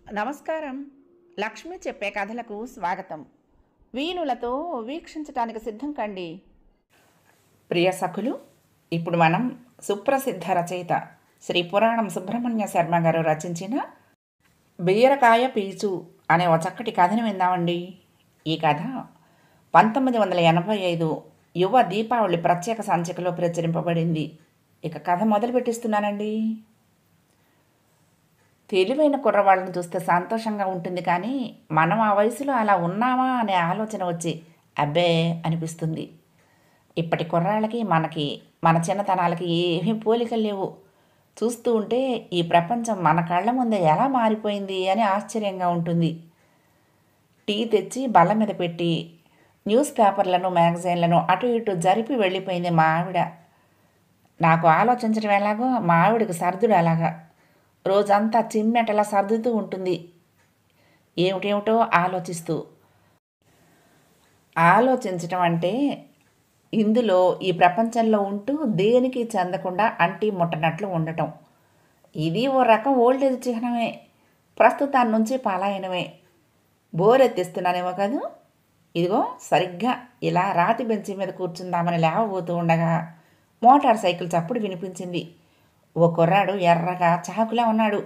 నమస్కారం. లక్ష్మి చెప్పే కథలకు స్వాగతం. వీణులతో వీక్షించటానికి సిద్ధం కండి. ప్రియ సఖులు, ఇప్పుడు మనం సుప్రసిద్ధ రచయిత శ్రీ పురాణం సుబ్రహ్మణ్య శర్మ గారు రచించిన బీరకాయ పీచు అనే ఒక చక్కటి కథను విందామండి. ఈ కథ 1985 యువ దీపావళి ప్రత్యేక సంచికలో ప్రచురింపబడింది. ఇక కథ మొదలు పెట్టిస్తున్నానండి. తెలివైన కుర్రవాళ్ళని చూస్తే సంతోషంగా ఉంటుంది, కానీ మనం ఆ వయసులో అలా ఉన్నామా అనే ఆలోచన వచ్చి అబ్బే అనిపిస్తుంది. ఇప్పటి కుర్రాళ్ళకి మన చిన్నతనాలకి ఏమీ పోలికలు లేవు. చూస్తూ ఉంటే ఈ ప్రపంచం మన కళ్ళ ముందే ఎలా మారిపోయింది అని ఆశ్చర్యంగా ఉంటుంది. టీ తెచ్చి బల్ల మీద పెట్టి న్యూస్ పేపర్లను మ్యాగజైన్లను అటు ఇటు జరిపి వెళ్ళిపోయింది మా ఆవిడ. నాకు ఆలోచించడం ఎలాగో మా ఆవిడకి సర్దుడు అలాగా. రోజంతా చిమ్మెటలా సర్దుతూ ఉంటుంది, ఏమిటేమిటో ఆలోచించటం అంటే ఇందులో ఈ ప్రపంచంలో ఉంటూ దేనికి చెందకుండా అంటి ముట్టనట్లు ఉండటం. ఇది ఓ రకం ఓల్డేజ్ చిహ్నమే, ప్రస్తుతాన్ని నుంచి పలాయనమే. బోరెత్తిస్తున్నానేమో కాదు. ఇదిగో సరిగ్గా ఇలా రాతి బెంచి మీద కూర్చుందామని లేవబోతూ ఉండగా మోటార్ సైకిల్ చప్పుడు వినిపించింది. ఓ కుర్రాడు ఎర్రగా చాకులా ఉన్నాడు.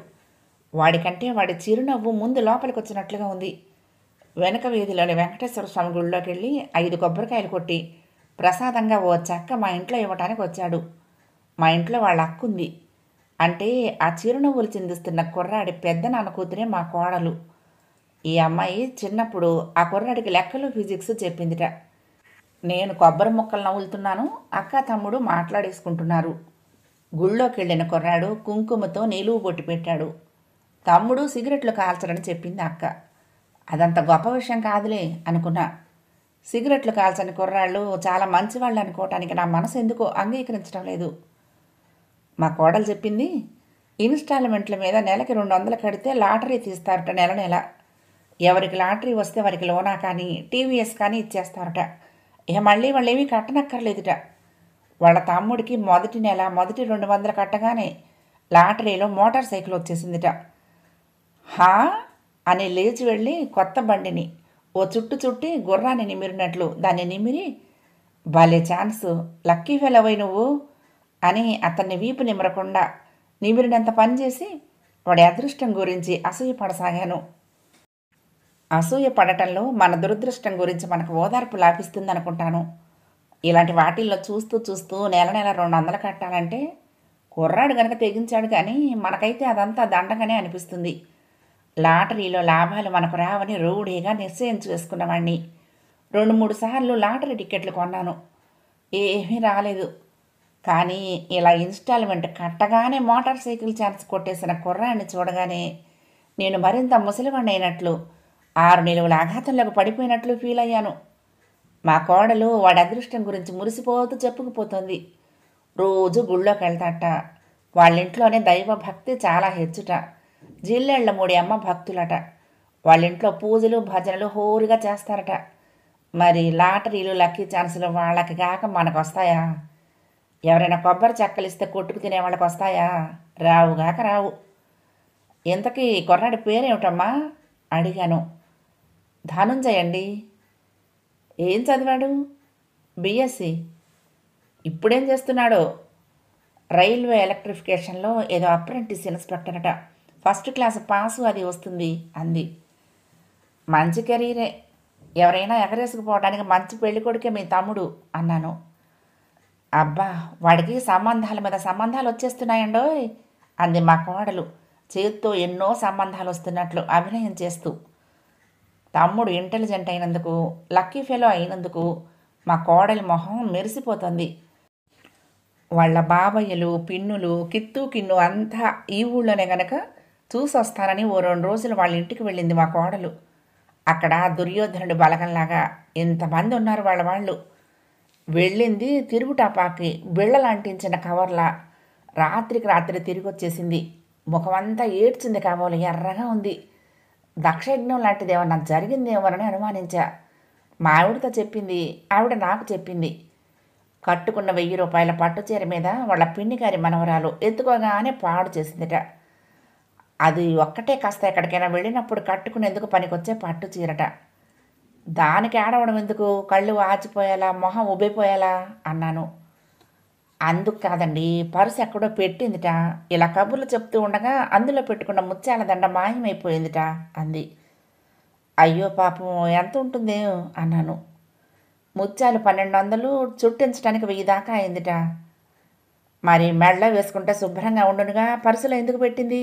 వాడికంటే వాడి చిరునవ్వు ముందు లోపలికి వచ్చినట్లుగా ఉంది. వెనక వీధిలోని వెంకటేశ్వర స్వామి గుళ్ళోకి వెళ్ళి 5 కొబ్బరికాయలు కొట్టి ప్రసాదంగా ఓ చెక్క మా ఇంట్లో ఇవ్వటానికి వచ్చాడు. మా ఇంట్లో వాళ్ళ అక్కుంది. అంటే ఆ చిరునవ్వులు చిందిస్తున్న కుర్రాడి పెద్ద నాన్న కూతురే మా కోడలు. ఈ అమ్మాయి చిన్నప్పుడు ఆ కుర్రాడికి లెక్కలు ఫిజిక్స్ చెప్పిందిట. నేను కొబ్బరి ముక్కలు నవ్వులుతున్నాను, అక్క తమ్ముడు మాట్లాడేసుకుంటున్నారు. గుళ్ళోకి వెళ్ళిన కుర్రాడు కుంకుమతో నిలువు బొట్టు పెట్టాడు. తమ్ముడు సిగరెట్లు కాల్చడని చెప్పింది అక్క. అదంత గొప్ప విషయం కాదులే అనుకున్నా. సిగరెట్లు కాల్చని కుర్రాళ్ళు చాలా మంచివాళ్ళు అనుకోవటానికి నా మనసు ఎందుకో అంగీకరించడం లేదు. మా కోడలు చెప్పింది, ఇన్స్టాల్మెంట్ల మీద నెలకి 200 కడితే లాటరీ తీస్తారట నెల నెల. ఎవరికి లాటరీ వస్తే వారికి లోనా కానీ టీవీఎస్ కానీ ఇచ్చేస్తారట. ఇక మళ్ళీ వాళ్ళు ఏమీ కట్టనక్కర్లేదుట. వాళ్ళ తమ్ముడికి మొదటి నెల మొదటి 200 కట్టగానే లాటరీలో మోటార్ సైకిల్ వచ్చేసిందిట. హా అని లేచి వెళ్ళి కొత్త బండిని ఓ చుట్టి గుర్రాన్ని నిమిరినట్లు దాన్ని నిమిరి, భలే ఛాన్స్, లక్కీ ఫెలవై నువ్వు అని అతన్ని వీపు నిమరకుండా నిమిరినంత పనిచేసి వాడి అదృష్టం గురించి అసూయపడసాగాను. అసూయ పడటంలో మన దురదృష్టం గురించి మనకు ఓదార్పు లాభిస్తుందనుకుంటాను. ఇలాంటి వాటిల్లో చూస్తూ నెల 200 కట్టాలంటే కుర్రాడు కనుక తెగించాడు, కానీ మనకైతే అదంతా దండగానే అనిపిస్తుంది. లాటరీలో లాభాలు మనకు రావని రూఢీగా నిశ్చయం చేసుకున్నవాడిని. 2-3 సార్లు లాటరీ టికెట్లు కొన్నాను, ఏమీ రాలేదు. కానీ ఇలా ఇన్స్టాల్మెంట్ కట్టగానే మోటార్ సైకిల్ ఛాన్స్ కొట్టేసిన కుర్రాడిని చూడగానే నేను మరింత ముసలివాడిని అయినట్లు, 6 నిలువుల ఆఘాతంలోకి పడిపోయినట్లు ఫీల్ అయ్యాను. మా కోడలు వాడి అదృష్టం గురించి మురిసిపోతూ చెప్పుకుపోతుంది. రోజు గుళ్ళోకి వెళ్తాట. వాళ్ళింట్లోనే దైవభక్తి చాలా హెచ్చుట. జిల్లెళ్ల మూడి అమ్మ భక్తులట. వాళ్ళింట్లో పూజలు భజనలు హోరుగా చేస్తారట. మరి లాటరీలు లక్కీ ఛాన్సులు వాళ్ళకి కాక మనకు వస్తాయా? ఎవరైనా కొబ్బరి చెక్కలిస్తే కొట్టుకు తినే వాళ్ళకి వస్తాయా? రావుగాక రావు. ఇంతకీ కుర్రాడి పేరేమిటమ్మా అడిగాను. ధనుంజయ్ అండి. ఏం చదివాడు? బిఎస్సి. ఇప్పుడేం చేస్తున్నాడో? రైల్వే ఎలక్ట్రిఫికేషన్లో ఏదో అప్రెంటిస్ ఇన్స్పెక్టర్ అట. ఫస్ట్ క్లాస్ పాసు అది వస్తుంది అంది. మంచి కెరీరే. ఎవరైనా ఎగరేసుకుపోవడానికి మంచి పెళ్ళికొడుకే మీ తమ్ముడు అన్నాను. అబ్బా, వాడికి సంబంధాల మీద సంబంధాలు వచ్చేస్తున్నాయండోయ్ అంది మా కోడలు, చేత్తో ఎన్నో సంబంధాలు వస్తున్నట్లు అభినయం చేస్తూ. తమ్ముడు ఇంటెలిజెంట్ అయినందుకు, లక్కీ ఫెలో అయినందుకు మా కోడలి మొహం మెరిసిపోతుంది. వాళ్ళ బాబయ్యలు పిన్నులు కిత్తు కిన్ను అంతా ఈ ఊళ్ళోనే గనక చూసొస్తానని ఓ 2 రోజులు వాళ్ళ ఇంటికి వెళ్ళింది మా కోడలు. అక్కడ దుర్యోధనుడి బలగంలాగా ఎంతమంది ఉన్నారు వాళ్ళు. వెళ్ళింది తిరుగుటాపాకి బిళ్ళలాంటించిన కవర్లా. రాత్రికి రాత్రి తిరిగి వచ్చేసింది. ముఖమంతా ఏడ్చింది కాబోలు, ఎర్రగా ఉంది. దక్షయజ్ఞం లాంటిది ఏమన్నా జరిగిందేమోనని అనుమానించా. మా ఆవిడతో చెప్పింది, ఆవిడ నాకు చెప్పింది. కట్టుకున్న 1000 రూపాయల పట్టుచీర మీద వాళ్ళ పిన్నిగారి మనవరాలు ఎత్తుకోగానే పాడు చేసిందిట. అది ఒక్కటే కాస్త ఎక్కడికైనా వెళ్ళినప్పుడు కట్టుకునేందుకు పనికొచ్చే పట్టు చీరట. దానికి ఆడవడం ఎందుకు, కళ్ళు ఆచిపోయేలా, మొహం ఉబ్బిపోయేలా అన్నాను. అందుకు కాదండి, పర్సు ఎక్కడో పెట్టిందిట. ఇలా కబుర్లు చెప్తూ ఉండగా అందులో పెట్టుకున్న ముత్యాల దండ మాయమైపోయిందిట అంది. అయ్యో పాపం, ఎంత ఉంటుంది అన్నాను. ముత్యాలు 1200, చుట్టించడానికి 1000 దాకా అయిందిట. మరి మెడలో వేసుకుంటే శుభ్రంగా ఉండునుగా, పర్సులో ఎందుకు పెట్టింది?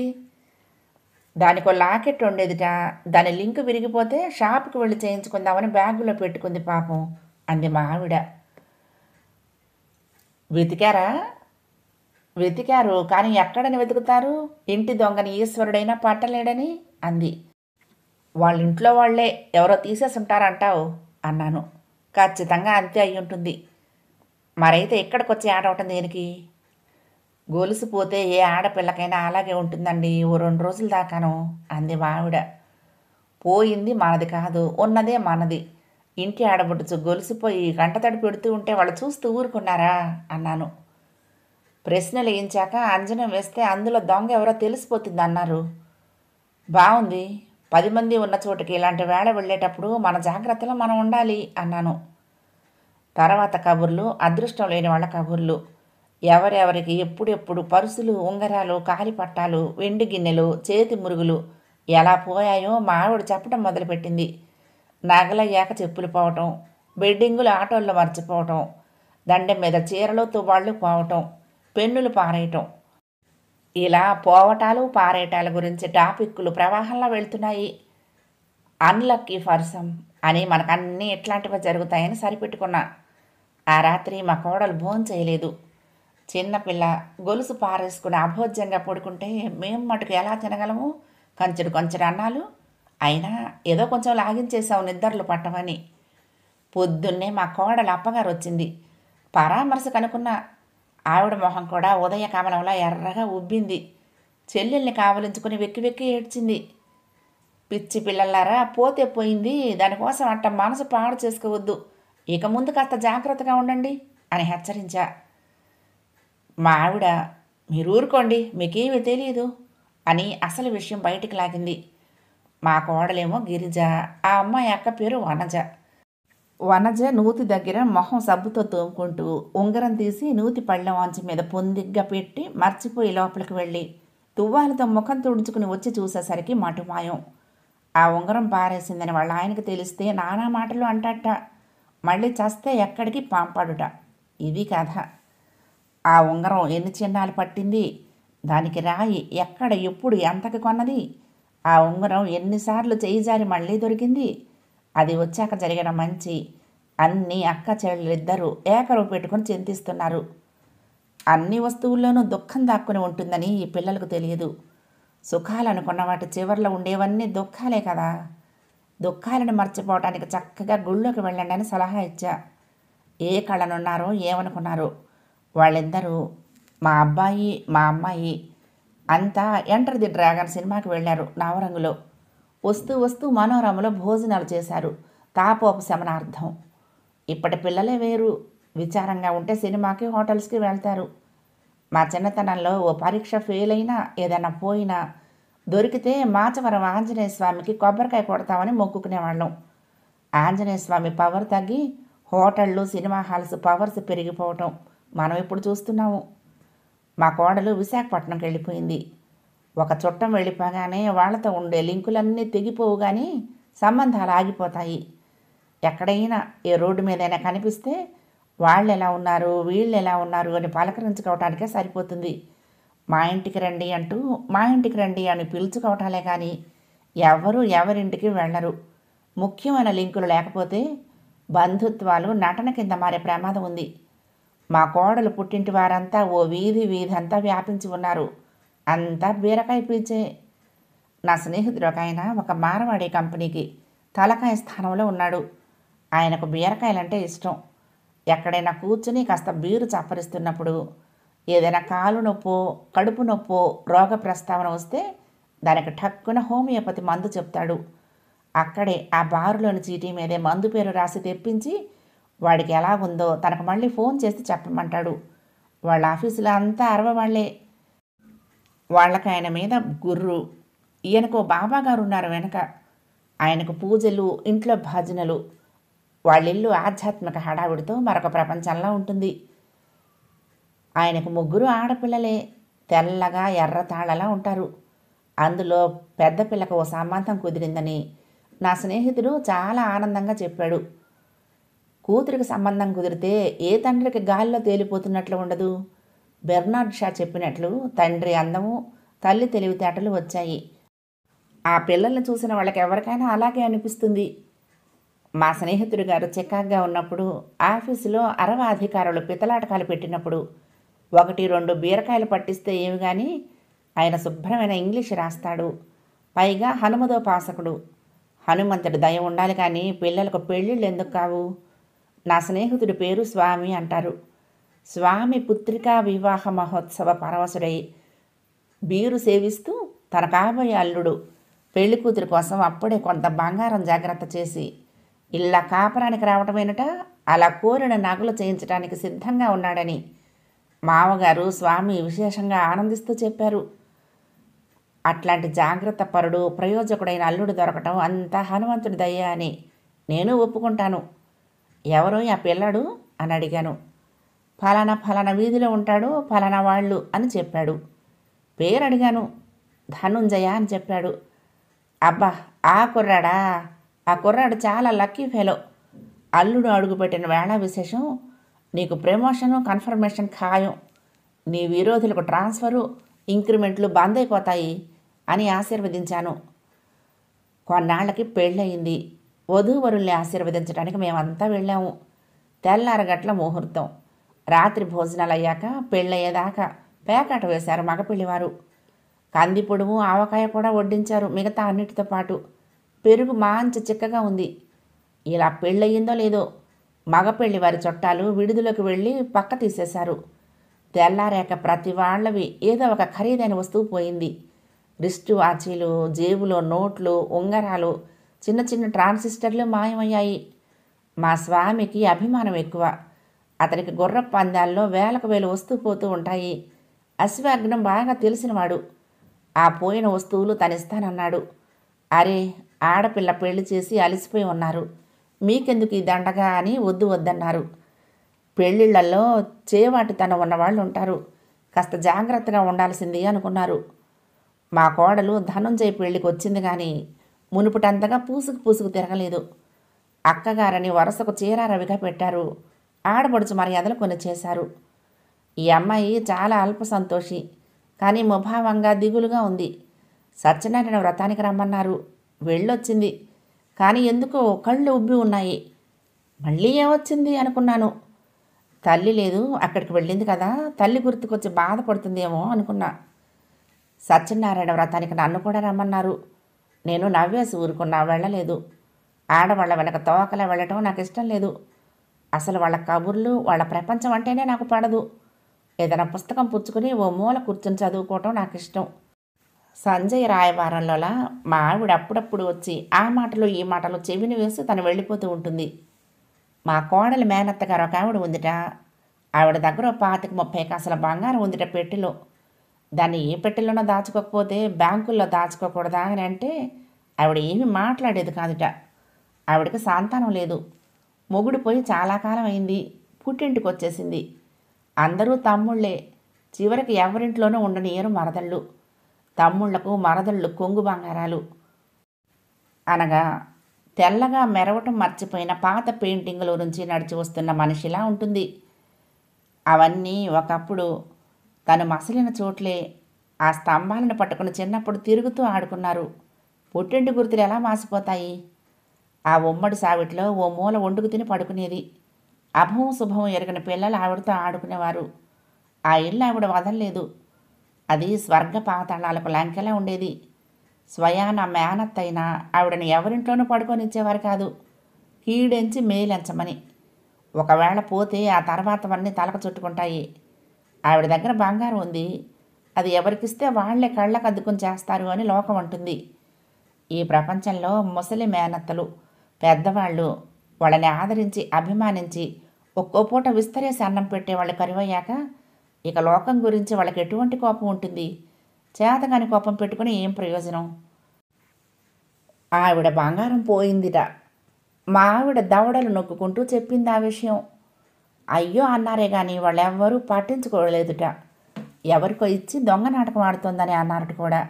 దానికో లాకెట్ ఉండేదిట. దాని లింక్ విరిగిపోతే షాప్కి వెళ్ళి చేయించుకుందామని బ్యాగులో పెట్టుకుంది పాపం అంది మా ఆవిడ. వెతికారా? వెతికారు, కానీ ఎక్కడని వెతుకుతారు? ఇంటి దొంగని ఈశ్వరుడైనా పట్టలేడని అంది. వాళ్ళ ఇంట్లో వాళ్లే ఎవరో తీసేసి ఉంటారంటావు అన్నాను. ఖచ్చితంగా అంతే అయి ఉంటుంది. మరైతే ఇక్కడికి వచ్చి ఆడవటం దేనికి? గొలుసు పోతే ఏ ఆడపిల్లకైనా అలాగే ఉంటుందండి, ఓ 2 రోజుల దాకాను అంది మా ఆవిడ. పోయింది మనది కాదు, ఉన్నదే మనది. ఇంటి ఆడబొడుచు గొలుసుపోయి కంటతడి పెడుతూ ఉంటే వాళ్ళు చూస్తూ ఊరుకున్నారా అన్నాను. ప్రశ్నలు వేయించాక అంజనం వేస్తే అందులో దొంగ ఎవరో తెలిసిపోతుంది అన్నారు. బాగుంది. 10 మంది ఉన్న చోటుకి ఇలాంటి వేళ వెళ్ళేటప్పుడు మన జాగ్రత్తలో మనం ఉండాలి అన్నాను. తర్వాత కబుర్లు అదృష్టం లేని వాళ్ళ కబుర్లు. ఎవరెవరికి ఎప్పుడెప్పుడు పరుసులు, ఉంగరాలు, కాలిపట్టాలు, వెండి గిన్నెలు, చేతి మురుగులు ఎలా పోయాయో మా ఆవిడ చెప్పడం మొదలుపెట్టింది. నగలయ్యాక చెప్పులు పోవటం, బెడ్డింగులు ఆటోల్లో మర్చిపోవటం, దండెం మీద చీరలు, తువ్వాళ్ళు పోవటం, పెన్నులు పారేయటం. ఇలా పోవటాలు పారేయటాల గురించి టాపిక్కులు ప్రవాహంలో వెళ్తున్నాయి. అన్లక్కీ ఫర్సమ్ అని మనకన్నీ ఇట్లాంటివి జరుగుతాయని సరిపెట్టుకున్నా. ఆ రాత్రి మా కోడలు భోంచేయలేదు. చిన్నపిల్ల గొలుసు పారేసుకుని అభోజ్యంగా పడుకుంటే మేము మటుకు ఎలా తినగలము? కంచెడు కొంచెడు అన్నాలు. అయినా ఏదో కొంచెం లాగించేసావు నిద్రలు పట్టమని. పొద్దున్నే మా కోడలు అప్పగారు వచ్చింది. పరామర్శకు అనుకున్న ఆవిడ మొహం కూడా ఉదయ కమలంలా ఎర్రగా ఉబ్బింది. చెల్లెల్ని కావలించుకుని వెక్కి వెక్కి ఏడ్చింది. పిచ్చి పిల్లలారా, పోతే పోయింది, దానికోసం అట్ట మనసు పాడు చేసుకోవద్దు. ఇక ముందు కాస్త జాగ్రత్తగా ఉండండి అని హెచ్చరించా. మా ఆవిడ, మీరు ఊరుకోండి, మీకేమీ తెలియదు అని అసలు విషయం బయటికి లాగింది. మా కోడలేమో గిరిజ, ఆ అమ్మాయి అక్క పేరు వనజ. వనజ నూతి దగ్గర మొహం సబ్బుతో తోముకుంటూ ఉంగరం తీసి నూతి పళ్ళెం వాంచి మీద పొందిగ్గా పెట్టి మర్చిపోయి లోపలికి వెళ్ళి తువ్వాలతో ముఖం తుడుచుకుని వచ్చి చూసేసరికి మటుమాయం. ఆ ఉంగరం పారేసిందని వాళ్ళ ఆయనకు తెలిస్తే నానా మాటలు అంటట. మళ్ళీ చస్తే ఎక్కడికి పంపడుట. ఇది కథ. ఆ ఉంగరం ఎన్ని చిన్నాలు పట్టింది, దానికి రాయి ఎక్కడ ఎప్పుడు ఎంతకు కొన్నది, ఆ ఉంగరం ఎన్నిసార్లు చేయి జారి మళ్ళీ దొరికింది, అది వచ్చాక జరిగిన మంచి అన్నీ అక్క చెల్లెలిద్దరూ ఏకరువు పెట్టుకుని చింతిస్తున్నారు. అన్ని వస్తువుల్లోనూ దుఃఖం దాక్కుని ఉంటుందని ఈ పిల్లలకు తెలియదు. సుఖాలనుకున్న వాటి చివర్లో ఉండేవన్నీ దుఃఖాలే కదా. దుఃఖాలను మర్చిపోవటానికి చక్కగా గుళ్ళోకి వెళ్ళండి అని సలహా ఇచ్చా. ఏ కళనున్నారో ఏమనుకున్నారో వాళ్ళిద్దరూ, మా అబ్బాయి మా అమ్మాయి అంతా ఎంటర్ ది డ్రాగన్ సినిమాకి వెళ్ళారు నవరంగులో. వస్తూ వస్తూ మనోరమలో భోజనాలు చేశారు తాపోపశమనార్థం. ఇప్పటి పిల్లలే వేరు. విచారంగా ఉంటే సినిమాకి, హోటల్స్కి వెళ్తారు. మా చిన్నతనంలో ఓ పరీక్ష ఫెయిల్ అయినా, ఏదైనా పోయినా, దొరికితే మాచవరం ఆంజనేయ స్వామికి కొబ్బరికాయ కొడతామని మొక్కుకునేవాళ్ళం. ఆంజనేయ స్వామి పవర్ తగ్గి హోటళ్ళు, సినిమా హాల్స్ పవర్స్ పెరిగిపోవటం మనం ఇప్పుడు చూస్తున్నాము. మా కోడలు విశాఖపట్నంకి వెళ్ళిపోయింది. ఒక చుట్టం వెళ్ళిపోగానే వాళ్లతో ఉండే లింకులన్నీ తెగిపోవు, కానీ సంబంధాలు ఆగిపోతాయి. ఎక్కడైనా ఏ రోడ్డు మీదైనా కనిపిస్తే వాళ్ళు ఎలా ఉన్నారు, వీళ్ళు ఎలా ఉన్నారు అని పలకరించుకోవటానికే సరిపోతుంది. మా ఇంటికి రండి అంటూ మా ఇంటికి రండి అని పిలుచుకోవటాలే కానీ ఎవరు ఎవరింటికి వెళ్ళరు. ముఖ్యమైన లింకులు లేకపోతే బంధుత్వాలు నటన కింద మారే ప్రమాదం ఉంది. మా కోడలు పుట్టింటి వారంతా ఓ వీధి వీధంతా వ్యాపించి ఉన్నారు. అంతా బీరకాయ పీచే. నా స్నేహితుడు ఒక ఆయన ఒక మారవాడి కంపెనీకి తలకాయ స్థానంలో ఉన్నాడు. ఆయనకు బీరకాయలంటే ఇష్టం. ఎక్కడైనా కూర్చుని కాస్త బీరు చప్పరిస్తున్నప్పుడు ఏదైనా కాలు నొప్పో, కడుపు నొప్పో రోగ ప్రస్తావన వస్తే దానికి ఠక్కున హోమియోపతి మందు చెప్తాడు. అక్కడే ఆ బారులోని చీటీ మీదే మందు పేరు రాసి తెప్పించి వాడికి ఎలా ఉందో తనకు మళ్ళీ ఫోన్ చేసి చెప్పమంటాడు. వాళ్ళ ఆఫీసులో అంతా అరవవాళ్లే. వాళ్ళకి ఆయన మీద గుర్రు. ఈయనకు బాబాగారు ఉన్నారు వెనక. ఆయనకు పూజలు, ఇంట్లో భజనలు. వాళ్ళిల్లు ఆధ్యాత్మిక హడావుడితో మరొక ప్రపంచంలా ఉంటుంది. ఆయనకు ముగ్గురు ఆడపిల్లలే. తెల్లగా ఎర్ర తాళలా ఉంటారు. అందులో పెద్ద పిల్లకు ఓ సంబంధం కుదిరిందని నా స్నేహితుడు చాలా ఆనందంగా చెప్పాడు. కూతురికి సంబంధం కుదిరితే ఏ తండ్రికి గాలిలో తేలిపోతున్నట్లు ఉండదు. బెర్నార్డ్ షా చెప్పినట్లు తండ్రి అందము, తల్లి తెలివితేటలు వచ్చాయి. ఆ పిల్లల్ని చూసిన వాళ్ళకి ఎవరికైనా అలాగే అనిపిస్తుంది. మా స్నేహితుడి గారు చికాగ్గా ఉన్నప్పుడు ఆఫీసులో అరవ అధికారులు పితలాటకాలు పెట్టినప్పుడు 1-2 బీరకాయలు పట్టిస్తే ఏమి కానీ ఆయన శుభ్రమైన ఇంగ్లీష్ రాస్తాడు. పైగా హనుమదోపాసకుడు. హనుమంతుడి దయ ఉండాలి కానీ పిల్లలకు పెళ్ళిళ్ళు ఎందుకు కావు? నా స్నేహితుడి పేరు స్వామి అంటారు. స్వామి పుత్రికా వివాహ మహోత్సవ పరవశుడై బీరు సేవిస్తూ తన కాబోయే అల్లుడు పెళ్లి కూతురి కోసం అప్పుడే కొంత బంగారం జాగ్రత్త చేసి ఇలా కాపురానికి రావటమేనట, అలా కోరిన నగలు చేయించడానికి సిద్ధంగా ఉన్నాడని మామగారు స్వామి విశేషంగా ఆనందిస్తూ చెప్పారు. అట్లాంటి జాగ్రత్త పరుడు, ప్రయోజకుడైన అల్లుడు దొరకటం అంతా హనుమంతుడి దయ అని నేను ఒప్పుకుంటాను. ఎవరో ఆ పిల్లాడు అని అడిగాను. ఫలానా ఫలానా వీధిలో ఉంటాడు, ఫలానా వాళ్ళు అని చెప్పాడు. పేరు అడిగాను. ధనుంజయ అని చెప్పాడు. అబ్బా, ఆ కుర్రాడా? ఆ కుర్రాడు చాలా లక్కీ ఫెలో. అల్లుడు అడుగుపెట్టిన వేళ విశేషం. నీకు ప్రమోషను, కన్ఫర్మేషన్ ఖాయం. నీ విరోధులకు ట్రాన్స్ఫరు, ఇంక్రిమెంట్లు బంద్ అయిపోతాయి అని ఆశీర్వదించాను. కొన్నాళ్ళకి పెళ్ళయింది. వధూవరుల్ని ఆశీర్వదించడానికి మేమంతా వెళ్ళాము. తెల్లారగట్ల ముహూర్తం. రాత్రి భోజనాలు అయ్యాక పెళ్ళయ్యేదాకా పేకాట వేశారు మగపెళ్లివారు. కంది పొడుము, ఆవకాయ కూడా వడ్డించారు మిగతా అన్నిటితో పాటు. పెరుగు మంచి చిక్కగా ఉంది. ఇలా పెళ్ళయిందో లేదో మగపెళ్లి వారి చుట్టాలు విడుదలకు వెళ్ళి పక్క తీసేశారు. తెల్లారాక ప్రతి వాళ్ళవి ఏదో ఒక ఖరీదైన వస్తువు పోయింది. రిస్టు వాచీలు, జేబులో నోట్లు, ఉంగరాలు, చిన్న చిన్న ట్రాన్సిస్టర్లు మాయమయ్యాయి. మా స్వామికి అభిమానం ఎక్కువ. అతనికి గుర్ర పందాల్లో వేలకు వేలు వస్తూ పోతూ ఉంటాయి. అశ్వాగ్నం బాగా తెలిసినవాడు. ఆ పోయిన వస్తువులు తనిస్తానన్నాడు. అరే, ఆడపిల్ల పెళ్లి చేసి అలసిపోయి ఉన్నారు, మీకెందుకు ఈ దండగా అని వద్దు వద్దన్నారు. పెళ్ళిళ్లలో చేవాటితనం ఉన్నవాళ్ళు ఉంటారు, కాస్త జాగ్రత్తగా ఉండాల్సింది అనుకున్నారు. మా కోడలు ధనుంజయ పెళ్లికి వచ్చింది కానీ మునుపుటంతగా పూసుకు తిరగలేదు. అక్కగారని వరుసకు చీర రవిగా పెట్టారు. ఆడపడుచు మర్యాదలు కొన్ని చేశారు. ఈ అమ్మాయి చాలా అల్ప సంతోషి, కానీ ముభావంగా దిగులుగా ఉంది. సత్యనారాయణ వ్రతానికి రమ్మన్నారు. వెళ్ళొచ్చింది, కానీ ఎందుకో కళ్ళు ఉబ్బి ఉన్నాయి. మళ్ళీ ఏమొచ్చింది అనుకున్నాను. తల్లి లేదు, అక్కడికి వెళ్ళింది కదా, తల్లి గుర్తుకొచ్చి బాధపడుతుందేమో అనుకున్నా. సత్యనారాయణ వ్రతానికి నన్ను కూడా రమ్మన్నారు. నేను నవ్వేసి ఊరుకున్నా, వెళ్ళలేదు. ఆడవాళ్ళ వెనక తోకలా వెళ్ళటం నాకు ఇష్టం లేదు. అసలు వాళ్ళ కబుర్లు, వాళ్ళ ప్రపంచం అంటేనే నాకు పడదు. ఏదైనా పుస్తకం పుచ్చుకొని ఓ మూల కూర్చొని చదువుకోవటం నాకు ఇష్టం. సంజయ్ రాయబారంలోలా మా ఆవిడ అప్పుడప్పుడు వచ్చి ఆ మాటలు ఈ మాటలు చెవిని వేసి తను వెళ్ళిపోతూ ఉంటుంది. మా కోడలి మేనత్తగారు ఒక ఆవిడ ఉందిట. ఆవిడ దగ్గర 25-30 కాసుల బంగారం ఉందిట పెట్టెలో. దాన్ని ఏ పెట్టెలోనో దాచుకోకపోతే బ్యాంకుల్లో దాచుకోకూడదా అని అంటే ఆవిడ ఏమీ మాట్లాడేది కాదుట. ఆవిడకి సంతానం లేదు. మొగుడు పోయి చాలా కాలం అయింది. పుట్టింటికి వచ్చేసింది. అందరూ తమ్ముళ్లే. చివరికి ఎవరింట్లోనూ ఉండనియరు మరదళ్ళు. తమ్ముళ్లకు మరదళ్ళు కొంగు బంగారాలు. అనగా తెల్లగా మెరవటం మర్చిపోయిన పాత పెయింటింగుల నుంచి నడిచి వస్తున్న మనిషిలా ఉంటుంది. అవన్నీ ఒకప్పుడు తను మసలిన చోట్లే. ఆ స్తంభాలను పట్టుకుని చిన్నప్పుడు తిరుగుతూ ఆడుకున్నారు. పుట్టింటి గుర్తులు ఎలా మాసిపోతాయి? ఆ ఉమ్మడి సావిట్లో ఓ మూల వండుకు తిని పడుకునేది. అభవం శుభం ఎరగని పిల్లలు ఆవిడతో ఆడుకునేవారు. ఆ ఇల్లు ఆవిడ వదలలేదు. అది స్వర్గ పాతాళాలకు లంకెలా ఉండేది. స్వయాన మేనత్తైనా ఆవిడని ఎవరింట్లోనూ పడుకొనిచ్చేవారు కాదు, కీడెంచి మేలెంచమని. ఒకవేళ పోతే ఆ తర్వాతవన్నీ తలకు చుట్టుకుంటాయి. ఆవిడ దగ్గర బంగారం ఉంది, అది ఎవరికిస్తే వాళ్లే కళ్ళకు అద్దుకుని చేస్తారు అని లోకం అంటుంది. ఈ ప్రపంచంలో ముసలి మేనత్తలు, పెద్దవాళ్ళు వాళ్ళని ఆదరించి అభిమానించి ఒక్కో పూట విస్తరేసి అన్నం పెట్టేవాళ్ళు కరువయ్యాక ఇక లోకం గురించి వాళ్ళకి ఎటువంటి కోపం ఉంటుంది? చేతగాని కోపం పెట్టుకుని ఏం ప్రయోజనం? ఆవిడ బంగారం పోయిందిట. మా ఆవిడ దవడలు నొక్కుంటూ చెప్పింది ఆ విషయం. అయ్యో అన్నారే కానీ వాళ్ళెవ్వరూ పట్టించుకోలేదుట. ఎవరికో ఇచ్చి దొంగ నాటకం ఆడుతోందని అన్నారట కూడా.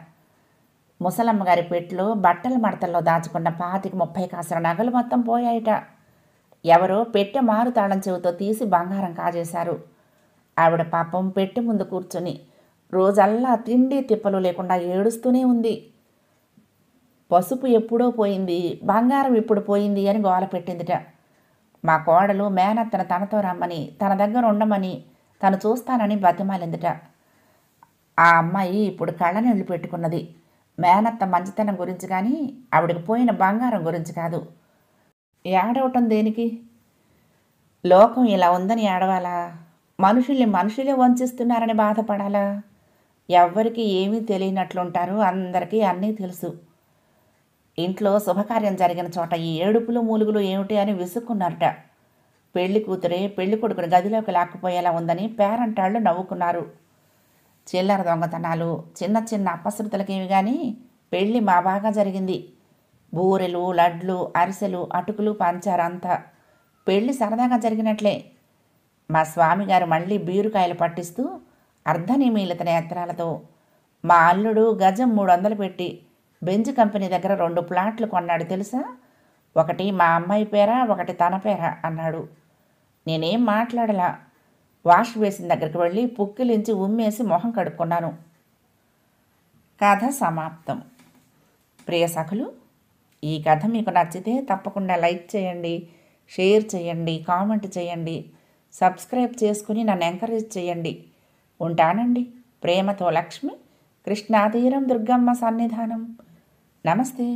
ముసలమ్మ గారి పెట్లో బట్టల మడతల్లో దాచుకున్న 25-30 కాసుల నగలు మొత్తం పోయాయిట. ఎవరో పెట్టె మారు తాళం చెవితో తీసి బంగారం కాజేశారు. ఆవిడ పాపం పెట్టె ముందు కూర్చొని రోజల్లా తిండి తిప్పలు లేకుండా ఏడుస్తూనే ఉంది. పసుపు ఎప్పుడో పోయింది, బంగారం ఇప్పుడు పోయింది అని గోల పెట్టిందిట. మా కోడలు మేనత్తను తనతో రమ్మని, తన దగ్గర ఉండమని, తను చూస్తానని బతిమాలిందిట. ఆ అమ్మాయి ఇప్పుడు కళ్ళనీళ్ళు పెట్టుకున్నది. మేనత్త మంచితనం గురించి కానీ ఆవిడకి పోయిన బంగారం గురించి కాదు. ఏడవటం దేనికి? లోకం ఇలా ఉందని ఏడవాలా? మనుషులే వంచిస్తున్నారని బాధపడాలా? ఎవ్వరికీ ఏమీ తెలియనట్లుంటారు, అందరికీ అన్నీ తెలుసు. ఇంట్లో శుభకార్యం జరిగిన చోట ఈ ఏడుపులు మూలుగులు ఏమిటి అని విసుక్కున్నారట. పెళ్లి కూతురే పెళ్లి కొడుకుని గదిలోకి లాక్కుపోయేలా ఉందని పేరంటాళ్ళు నవ్వుకున్నారు. చిల్లర దొంగతనాలు, చిన్న చిన్న అపశృతులకేమి కానీ పెళ్ళి మా బాగా జరిగింది. బూరెలు, లడ్లు, అరిసెలు, అటుకులు పంచారంతా. పెళ్ళి సరదాగా జరిగినట్లే. మా స్వామిగారు మళ్ళీ బీరుకాయలు పట్టిస్తూ అర్ధనిమీలిత నేత్రాలతో మా అల్లుడు గజం 300 పెట్టి బెంజ్ కంపెనీ దగ్గర 2 ప్లాట్లు కొన్నాడు తెలుసా? ఒకటి మా అమ్మాయి పేర, ఒకటి తన పేర అన్నాడు. నేనేం మాట్లాడలా. వాష్ బేసిన్ దగ్గరికి వెళ్ళి పుక్కిలించి ఉమ్మేసి మొహం కడుక్కున్నాను. కథ సమాప్తం. ప్రియ సఖులు, ఈ కథ మీకు నచ్చితే తప్పకుండా లైక్ చేయండి, షేర్ చేయండి, కామెంట్ చేయండి, సబ్స్క్రైబ్ చేసుకుని నన్ను ఎంకరేజ్ చేయండి. ఉంటానండి. ప్రేమతో లక్ష్మి, కృష్ణాతీరం దుర్గమ్మ సన్నిధానం. నమస్తే.